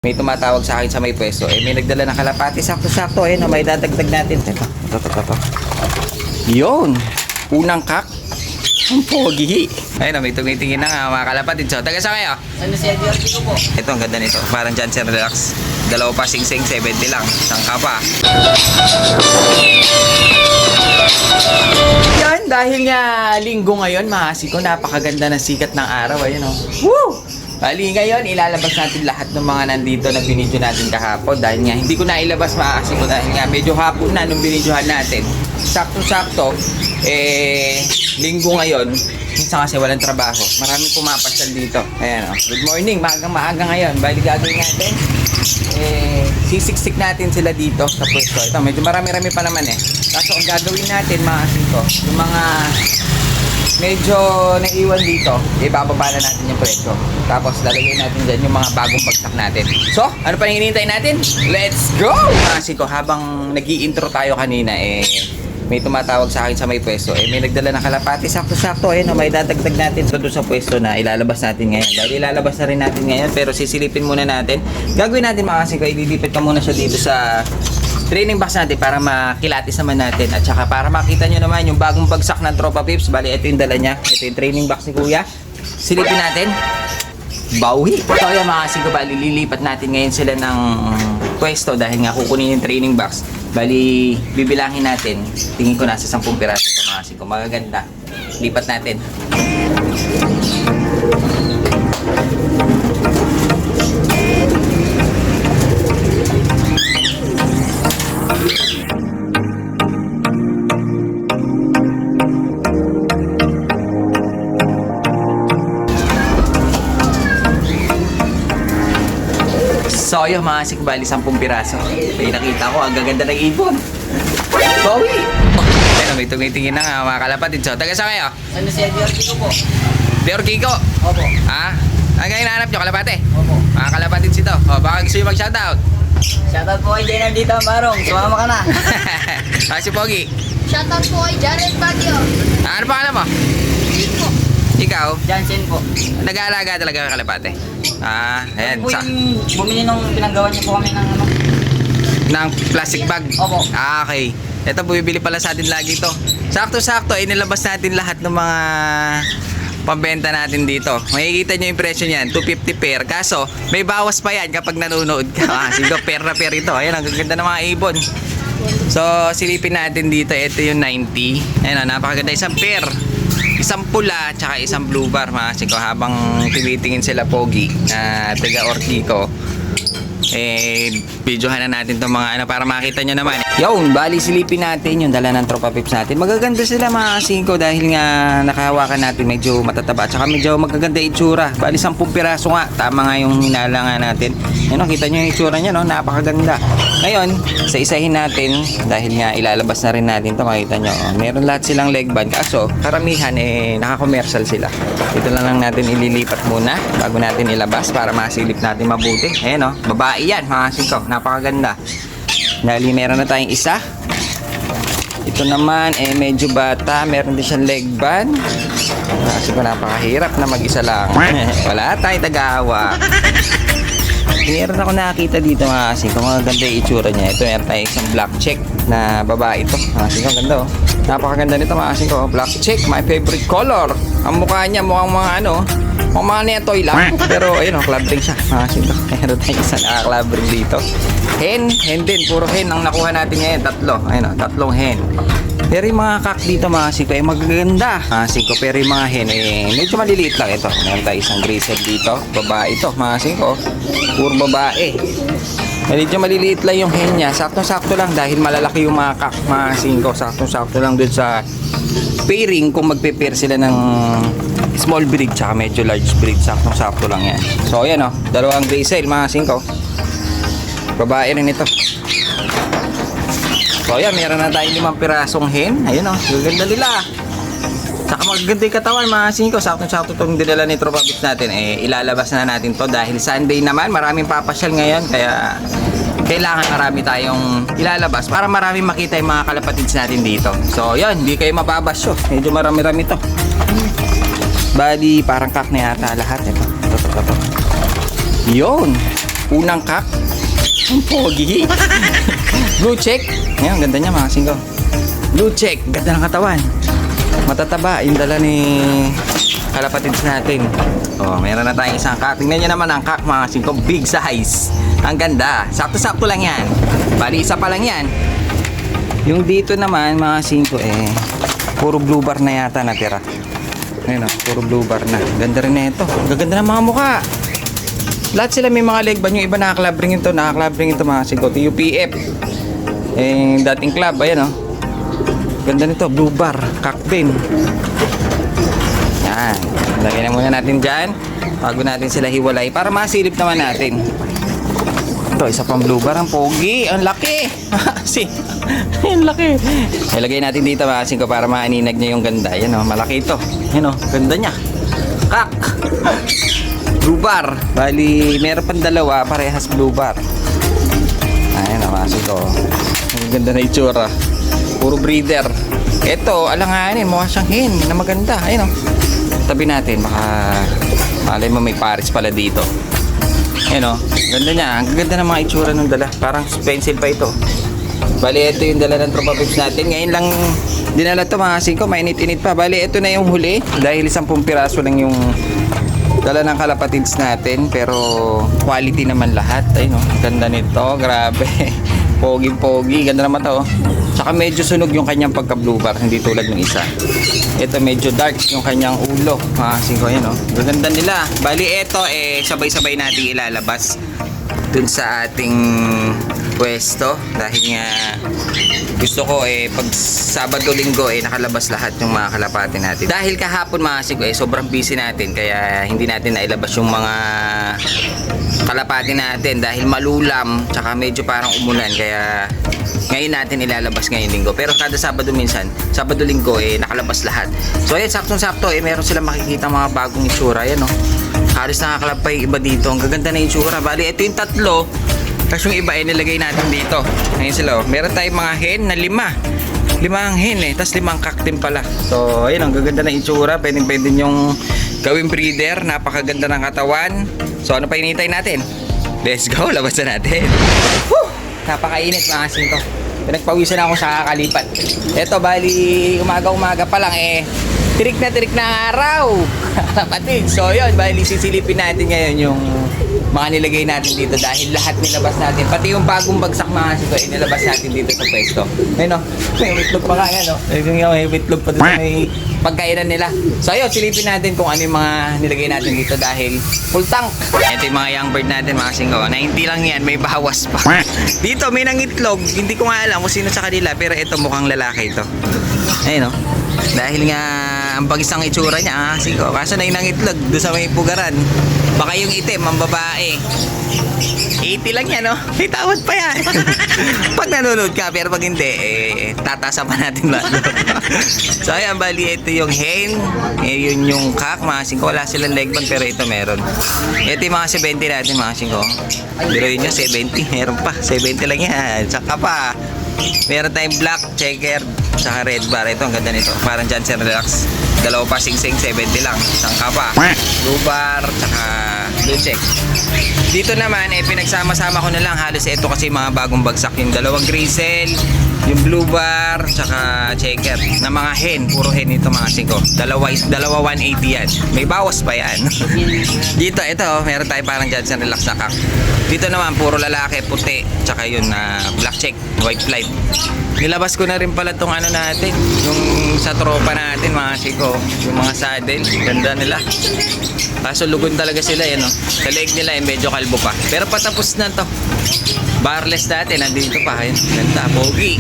May tumatawag sa akin sa may pwesto. May nagdala ng kalapati. Sakto-sakto. May dadagdag natin. Ito. Yun. Unang kak. Ang pogi. May tumitingin na nga mga kalapatid. So, taga saan kayo? Ano si Edward Pico po? Ito, ang ganda nito. Parang Jansen Relax. Dalawa pa, sing-sing, 70 lang. Isang kapa. Yan, dahil nga linggo ngayon, mahasiko, napakaganda ng sikat ng araw. Ayun, oh. Woo! Bali ngayon, ilalabas natin lahat ng mga nandito na binidyo natin kahapon. Dahil nga, hindi ko na ilabas mahasiko dahil nga medyo hapon na nung binidyohan natin. Sakto-sakto, linggo ngayon, minsan kasi walang trabaho. Maraming pumapasyal dito. Ayan, oh. Good morning, maagang-maaga ngayon. Bali gagawin natin, sisiksik natin sila dito sa pwesto. Ito, medyo marami-rami pa naman Kaso ang gagawin natin, mahasiko, yung mga medyo naiwan dito, ibababa na natin yung presyo. Tapos lalagay natin dyan yung mga bagong bagsak natin. So, ano pa hinihintay natin? Let's go! Kasi ko, habang nag-i-intro tayo kanina, may tumatawag sa akin sa may pwesto. May nagdala ng kalapati. Sakto-sakto, may dadagdag natin doon sa pwesto na ilalabas natin ngayon. Dahil ilalabas na rin natin ngayon, pero sisilipin muna natin. Gagawin natin mga kasi ko, ililipit ka muna siya dito sa training box natin para makilatis naman natin at saka para makita nyo naman yung bagong bagsak ng Tropa Pips. Bali, ito yung dala niya. Ito yung training box ni Kuya. Silipin natin. Bawi. So yan mga kasing ko, bali lilipat natin ngayon sila ng pwesto dahil nga kukunin yung training box. Bali, bibilangin natin. Tingin ko nasa 10 piraso ito mga kasing ko. Magaganda. Lipat natin. So yun mga kasing, bali 10 piraso. May nakita ko, ang gaganda ng ibon. Bawi! May tumitingin na nga mga kalapatid. So, taga saan kayo? Ano si Edward Pico po? Deor Kiko. Opo. Ang hinahanap nyo, kalapate? Opo. Mga kalapatid sito. Baka gusto nyo mag-shoutout. Shoutout po kay Jenner dito, Barong. Sumama ka na. Si Pogi. Shoutout po kay Jared Baguio. Ano pa alam mo? Chico. Ikaw? Jansen po. Nag-aalaga talaga ng kalapate. Ayan. Po yung bumili nung pinanggawan niyo po kami ng ano. Ng plastic bag? Opo. Okay. Ito, bumibili pala sa atin lagi to. Sakto-sakto, inilabas natin lahat ng mga pambenta natin dito. Makikita nyo yung presyo niyan, 250 pair. Kaso, may bawas pa yan kapag nanonood ka. Sige, pair na pair ito. Ayan, ang gaganda ng mga ibon. So, silipin natin dito. Ito yung 90. Ayan, napakaganda. Isang pair. Isang pula, tsaka isang blue bar. Mga ko, habang tinitingin sila Pogi, taga Ortico. Videohan na natin itong mga ano para makita nyo naman. Yun, bali silipin natin yung dala ng Tropa Pips natin. Magaganda sila mga kasingko dahil nga nakahawakan natin, medyo matataba. Tsaka medyo magaganda itsura. Bali 10 piraso nga. Tama nga yung hinala nga natin. Ano, kita nyo yung itsura nya, no? Napakaganda. Ngayon, sa isahin natin, dahil nga ilalabas na rin natin ito, makita nyo. Meron lahat silang leg band. Kaso, karamihan naka-commercial sila. Ito lang natin ililipat muna bago natin ilabas para masilip natin mabuti. Ayan, no? Babae yan mga kasingko. Napakaganda. Dahil meron na tayong isa. Ito naman medyo bata, meron din siyang leg band. Kasi ko napakahirap na mag-isa lang. Wala tayong tagawa. Meron ako nakakita dito mga kasingko, maganda yung itsura niya. Ito meron tayong isang black check na babae ito. Mga kasingko, ganda oh. Napakaganda nito mga kasingko. Black check, my favorite color. Ang mukha niya mukhang mga mga netoy lang. Pero ayun oh, club ring siya. Meron tayong isang club ring dito. Hen din. Puro hen ang nakuha natin ngayon. Tatlo. Ayun oh, 3 hen. Pero yung mga kak dito mga kasingko magaganda. Mga kasingko, pero yung mga hen medyo maliliit lang ito. Meron tayong isang grizzle dito. Babae ito mga kasingko. Puro babae. Medyo maliliit lang yung hen niya. Sakto-sakto lang dahil malalaki yung mga kak mga kasingko. Sakto-sakto lang dun sa pairing kung magpe-pair sila ng small breed tsaka medyo large breed. Sakto-sakto lang yan. So ayan o, dalawang grizzle mga kasingko. Babae rin ito. So ayan, meron na tayong 5 pirasong hen. Ayun o, gaganda nila. Saka magaganda yung katawan mga kasingko. Sakto-sakto itong dinala ni Tropa Pips natin. Ilalabas na natin to dahil Sunday naman. Maraming papasyal ngayon. Kaya kailangan marami tayong ilalabas para maraming makita yung mga kalapatids natin dito. So yun, hindi kayo mababasyo. Medyo marami-rami to. Bali, parang kak na yata lahat. Ito. Yun. Unang kak. Ang pogi. Blue check. Ayan, ganda niya mga singko. Blue check. Ganda ng katawan. Matataba. Yung dala ni kalapatids natin. Oh, meron na tayong isang kak. Tingnan niyo naman ang kak mga singko. Big size. Ang ganda. Sakto-sakto lang yan. Bali, isa pa lang yan. Yung dito naman mga singko puro blue bar na yata natira. Ayun o, puro blue bar na. Ganda rin na ito. Gaganda ng mga mukha. Lahat sila may mga leg band. Yung iba nakaklab ring ito. Nakaklab ring ito mga singko. UPF. Dating club. Ayan o. Ganda nito. Blue bar. Kak din. Yan. Lagyan na muna natin dyan. Bago natin sila hiwalay. Para masilip naman natin. Ito, isa pang blue bar. Ang pogi. Ang laki. Ang laki. Ilagay natin dito mga singko para maaninag niya yung ganda. Yan o. Malaki ito. Yan o. Ganda niya. Kak. Blue bar. Bali, meron pang dalawa. Parehas blue bar. Ayan o mga singko. Ang ganda na itsura. Puro breeder. Ito, alanganin. Mukha siyang hen na maganda. Ayan o. Tabi natin. Baka malay mo may pares pala dito. Ayan o, ganda niya. Ang ganda ng mga itsura ng dala. Parang pencil pa ito. Bali, ito yung dala ng tropa pips natin. Ngayon lang dinala ito mga singko. Mainit-init pa. Bali, ito na yung huli. Dahil 10 piraso lang yung dala ng kalapatids natin. Pero quality naman lahat. Ayun o, ganda nito. Grabe. Pogi-pogi. Ganda naman to. Tsaka medyo sunog yung kanyang pagka-blue bar. Hindi tulad ng isa. Ito medyo dark yung kanyang ulo. Mga singko, yun o. Gaganda nila. Bali, ito sabay-sabay natin ilalabas dun sa ating pwesto. Dahil nga gusto ko pag Sabado-Linggo nakalabas lahat yung mga kalapati natin. Dahil kahapon mga singko sobrang busy natin. Kaya hindi natin nailabas yung mga kalapati natin dahil malulam. Tsaka medyo parang umulan. Kaya ngayon natin ilalabas ngayong linggo. Pero kada Sabado minsan, Sabado-Linggo nakalabas lahat. So ayan, saktong-sakto meron silang makikita mga bagong itsura. Ayan o. Halos nakakalap pa yung iba dito. Ang gaganda na itsura. Bali, ito yung 3. Tapos yung iba nilagay natin dito. Ngayon sila o. Meron tayong mga hen na 5. 5 ang hen Tapos 5 ang kaktim pala. So ayun, ang gaganda na itsura. Pwede yung gawing breeder. Napakaganda ng katawan. So ano pa hinihintay natin? Let's go, labasan natin. Whew! Napakainit mga singko. Pinagpawisan ako sa kakalipat. Eto, bali umaga-umaga pa lang tirik na ang araw. Kapatid. So yun, bali sisilipin natin ngayon yung mga nilagay natin dito dahil lahat nilabas natin. Pati yung bagong bagsak mga singko nilabas natin dito sa pwesto. Ayun o, may witlog pa nga yan o. May witlog pa dito, may pagkainan nila. So ayun, silipin natin kung ano yung mga nilagay natin dito dahil full tank. Ito yung mga young bird natin mga singko. 90 lang yan, may bawas pa. Dito may nangitlog, hindi ko nga alam kung sino sa kanila pero ito mukhang lalaki ito. Ayun o. Dahil nga ang pagisang itsura niya singko. Kaso na yung nangitlog doon sa may pugaran. Baka yung itim, ang babae. 80 lang yan, no? May tawad pa yan. Pag nanonood ka, pero pag hindi, tatasa pa natin lalo. So, ayan, bali, ito yung hen. Yun yung kak, mga singko. Wala silang leg band, pero ito meron. Ito yung mga 70 natin, mga singko. Pero yun yung 70, meron pa. 70 lang yan. Saka pa, meron tayong black, checker, saka red bar. Ito, ang ganda nito. Parang Johnson Relax. Dalawa pa sing-sing, 70 lang. Sangka pa. Blue bar, saka blue check. Dito naman, pinagsama-sama ko na lang. Halos ito kasi mga bagong bagsak. Yung dalawang grizzle, yung blue bar, saka checker. Na mga hen. Puro hen ito mga singko. Dalawa 180 yan. May bawas pa yan. Dito, ito, meron tayo parang Johnson Relax na kak. Dito naman, puro lalaki, puti. Tsaka yun na black check, white flight. Nilabas ko na rin pala tong ano natin, yung sa tropa natin mga siko, yung mga saddle, ganda nila. Kaso lugon talaga sila yan, no? Sa leg nila medyo kalbo pa. Pero patapos na to. Barless natin, nandito pa, yun. Ganda, pogi.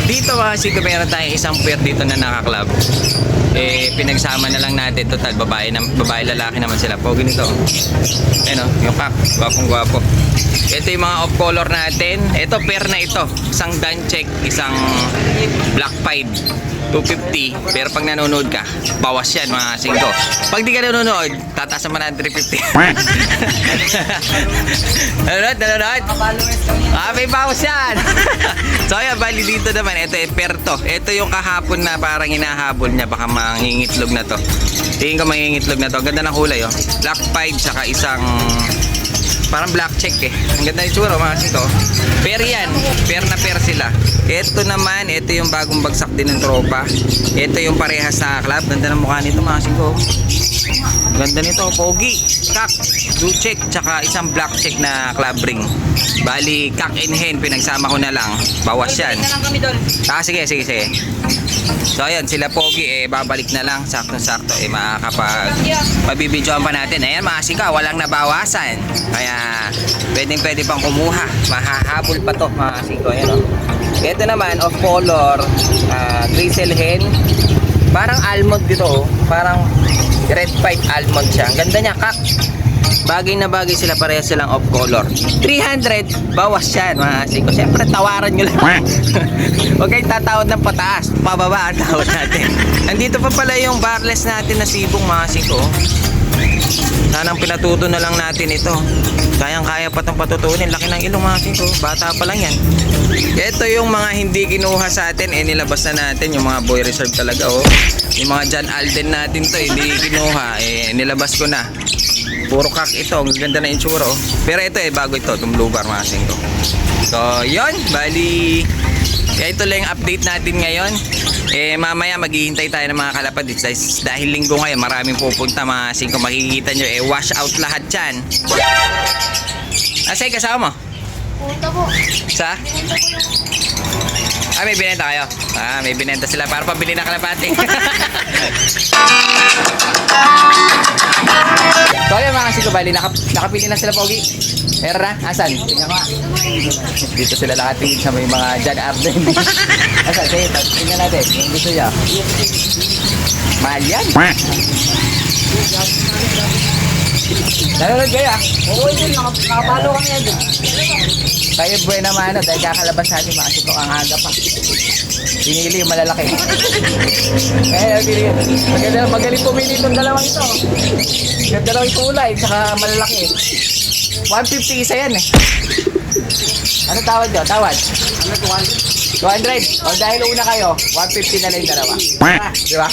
Dito mga siko, meron tayong isang pair dito na nakaklab. Pinagsama na lang natin, total, babae lalaki naman sila. Pogi nito. Ayun, yung kak, gwapong-gwapo. Ito yung mga off-color natin. Ito, pair na ito. Isang Dan check, isang black pied. 250. Pero pag nanonood ka, bawas yan mga singko. Pag di ka nanonood, tataas naman na 350. Nanonood? May bawas yan. So ayan, bali dito naman. Ito perto. Ito yung kahapon na parang hinahabol niya. Baka mangingitlog na to. Tingin ko mangingitlog na to. Ganda ng kulay, oh. Black pied, saka isang Parang black check eh. Ang ganda yung tsura mga kasingko. Pair yan. Pair na pair sila. Ito naman, ito yung bagong bagsak din ng tropa. Ito yung parehas sa club. Ganda ng mukha nito mga kasingko. Ganda nito, pogi, kak, blue check, tsaka isang black check na club ring. Bali, kak and hen, pinagsama ko na lang. Bawas yan. Na lang kami doon. Sige. So ayun, sila pogi babalik na lang sakto-sakto mabibidyoan pa natin. Ayan mga kasingko, walang nabawasan. Kaya pwede pang kumuha. Mahahabol pa to mga kasingko. Ayan o. Ito naman off color, grizzle hen. Parang almond dito oh. Parang red fight almond siya. Ang ganda niya, kak. Bagay na bagay sila, parehas silang off color. 300, bawas yan mga kasingko. Siyempre tawaran nyo lang. Huwag kayong tatawad ng pataas, pababa ang tawad natin. Andito pa pala yung barless natin na sibong mga kasingko. Sanang pinatuto na lang natin ito. Kayang-kaya pa itong patutunin. Laki ng ilong mga kasingko. Bata pa lang yan. Ito yung mga hindi kinuha sa atin, nilabas na natin. Yung mga boy reserve talaga oh. Yung mga John Alden natin to, hindi kinuha, nilabas ko na. Puro kak ito, ang ganda na yung tsura oh. Pero ito bago ito, itong blue bar mga kasingko. So yun, bali kaya ito lang yung update natin ngayon. Mamaya maghihintay tayo ng mga kalapad dahil linggo ngayon, maraming pupunta mga kasingko. Makikita nyo wash out lahat yan. Asay kasama mo? Punta po. Sa? May binenta kayo? May binenta sila para pabili na kalapati. So ayun mga kasingko, bali nakapili na sila pogi. Meron na? Asan? Tingnan ko. Dito sila nakatingin sa may mga John Arden. Asan? Sige, tingnan natin. Yung gusto niya. Mahal yan. Nanonood kayo Oo, yun. Nakapalo kami yan. Kayo buena mano dahil kakalabas natin mga kasingko ang aga pa. Pinili yung malalaki. Kaya pinili. Magaling pumili itong dalawang ito. Yung dalawang kulay, saka malalaki. 150 isa yan eh. Ano tawad nyo? Tawad? 200. O dahil una kayo, 150 na lang yung dalawa. Di ba?